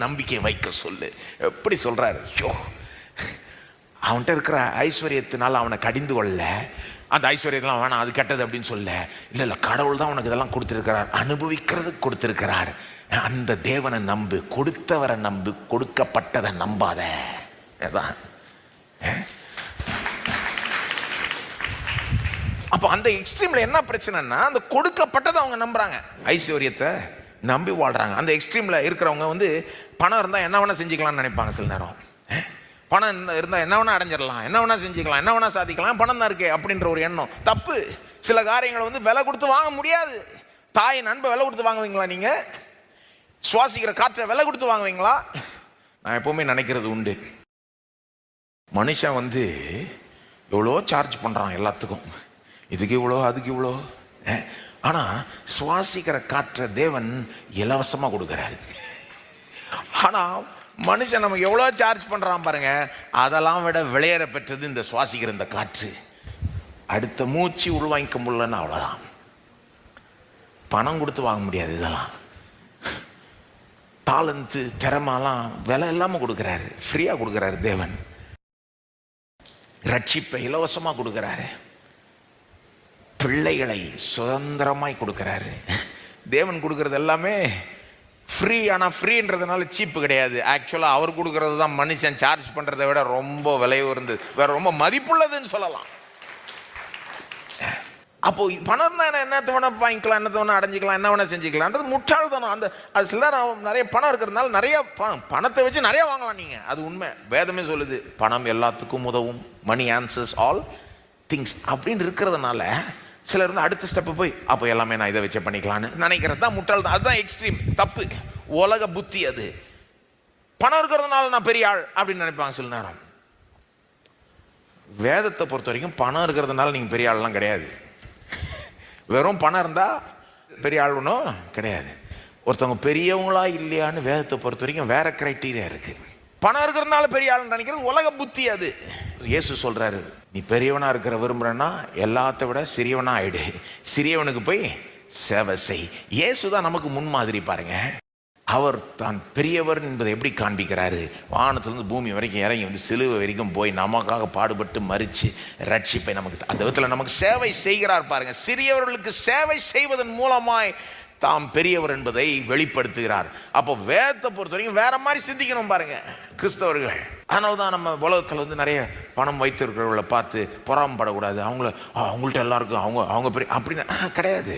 நம்பிக்கை வைக்க சொல்லு. எப்படி சொல்றாரு? ஐயோ, அவன்கிட்ட இருக்கிற ஐஸ்வர்யத்தினால் அவனை கடிந்து கொள்ள, அந்த ஐஸ்வர்யத்தெல்லாம் வேணாம், அது கெட்டது அப்படின்னு சொல்ல. இல்லை, கடவுள் தான் உனக்கு இதெல்லாம் கொடுத்துருக்கிறார், அனுபவிக்கிறதுக்கு கொடுத்துருக்கிறார். அந்த தேவனை நம்பு, கொடுத்தவரை நம்பு, கொடுக்கப்பட்டதை நம்பாத. அப்போ அந்த எக்ஸ்ட்ரீம்ல என்ன பிரச்சனைன்னா, அந்த கொடுக்கப்பட்டதை அவங்க நம்புறாங்க, ஐஸ்வர்யத்தை நம்பி வாழ்றாங்க. அந்த எக்ஸ்ட்ரீம்ல இருக்கிறவங்க பணம் இருந்தால் என்ன வேணா செஞ்சுக்கலாம்னு நினைப்பாங்க. சில நேரம் பணம் இருந்தால் என்ன வேணா அடைஞ்சிடலாம், என்ன வேணா செஞ்சுக்கலாம், என்ன வேணா சாதிக்கலாம், பணம் தான் இருக்கே அப்படின்ற ஒரு எண்ணம் தப்பு. சில காரியங்களை விலை கொடுத்து வாங்க முடியாது. தாயின் அன்பை விலை கொடுத்து வாங்குவீங்களா? நீங்க சுவாசிக்கிற காற்றை விலை கொடுத்து வாங்குவீங்களா? நான் எப்பவுமே நினைக்கிறது உண்டு, மனுஷன் எவ்வளோ சார்ஜ் பண்றான் எல்லாத்துக்கும், இதுக்கு இவ்வளோ, அதுக்கு இவ்வளோ. ஆனால் சுவாசிக்கிற காற்றை தேவன் இலவசமாக கொடுக்குறாரு. ஆனால் மனுஷன் நம்ம எவ்வளோ சார்ஜ் பண்ணுறான் பாருங்க, அதெல்லாம் விட விளையற பெற்றது இந்த சுவாசிக்கிற இந்த காற்று. அடுத்த மூச்சு உள்வாங்கிக்க முடியலன்னு அவ்வளோதான். பணம் கொடுத்து வாங்க முடியாது. இதெல்லாம் தாளந்து திறமெல்லாம் விலை இல்லாமல் கொடுக்குறாரு, ஃப்ரீயாக கொடுக்குறாரு தேவன். ரட்சிப்பை இலவசமாக கொடுக்குறாரு, பிள்ளைகளை சுதந்திரமாய் கொடுக்குறாரு. தேவன் கொடுக்கறது எல்லாமே ஃப்ரீ. ஆனால் ஃப்ரீன்றதுனால சீப்பு கிடையாது. ஆக்சுவலாக அவர் கொடுக்கறது தான் மனுஷன் சார்ஜ் பண்ணுறதை விட ரொம்ப விலை உயர்ந்தது, வேற ரொம்ப மதிப்புள்ளதுன்னு சொல்லலாம். அப்போ பணம் தான் என்னத்தை வேணா வாங்கிக்கலாம், என்னத்தை வேணா அடைஞ்சிக்கலாம், என்ன வேணா செஞ்சுக்கலான்றது முட்டாள்தனம். அது சிலர் நிறைய பணம் இருக்கிறதுனால நிறைய பணத்தை வச்சு நிறைய வாங்கலாம் நீங்க, அது உண்மை. வேதமே சொல்லுது, பணம் எல்லாத்துக்கும் உதவும், மணி ஆன்சர்ஸ் ஆல் திங்ஸ் அப்படின்னு இருக்கிறதுனால சிலர் அடுத்த ஸ்டெப்பு போய் அப்போ எல்லாமே நான் இதை வச்சே பண்ணிக்கலான்னு நினைக்கிறது தான் முட்டாள் தான். அதுதான் எக்ஸ்ட்ரீம், தப்பு, உலக புத்தி. அது பணம் இருக்கிறதுனால நான் பெரிய ஆள் அப்படின்னு நினைப்பாங்க சில நேரம். வேதத்தை பொறுத்த வரைக்கும் பணம் இருக்கிறதுனால நீங்கள் பெரிய ஆள்லாம் கிடையாது. வெறும் பணம் இருந்தால் பெரிய ஆள் ஒன்றும் கிடையாது. ஒருத்தவங்க பெரியவங்களா இல்லையான்னு வேதத்தை பொறுத்த வரைக்கும் வேற கிரைட்டீரியா இருக்கு. பணம் இருக்கிறதுனால பெரிய ஆள் நினைக்கிறது உலக புத்தி. அது இயேசு சொல்றாரு, நீ பெரியவனா இருக்கிற விரும்புறன்னா எல்லாத்த விட சிறியவனா ஆயிடு, சிறியவனுக்கு போய் சேவை செய். இயேசு தான் நமக்கு முன்மாதிரி பாருங்க. அவர் தான் பெரியவர் என்பதை எப்படி காண்பிக்கிறாரு? வானத்திலிருந்து பூமி வரைக்கும் இறங்கி சிலுவை வரைக்கும் போய் நமக்காக பாடுபட்டு மரிச்சு ரட்சிப்பை நமக்கு அந்த விதத்தில் நமக்கு சேவை செய்கிறார் பாருங்க. சிறியவர்களுக்கு சேவை செய்வதன் மூலமாய் தாம் பெரியவர் என்பதை வெளிப்படுத்துகிறார். அப்போ வேதத்தை பொறுத்த வரைக்கும் வேற மாதிரி சிந்திக்கணும் பாருங்க கிறிஸ்தவர்கள். அதனால தான் நம்ம உலகத்தில் நிறைய பணம் வைத்திருக்கிறவர்களை பார்த்து பொறாமப்படக்கூடாது. அவங்கள்ட்ட எல்லாருக்கும் அவங்க பெரிய அப்படின்னு கிடையாது.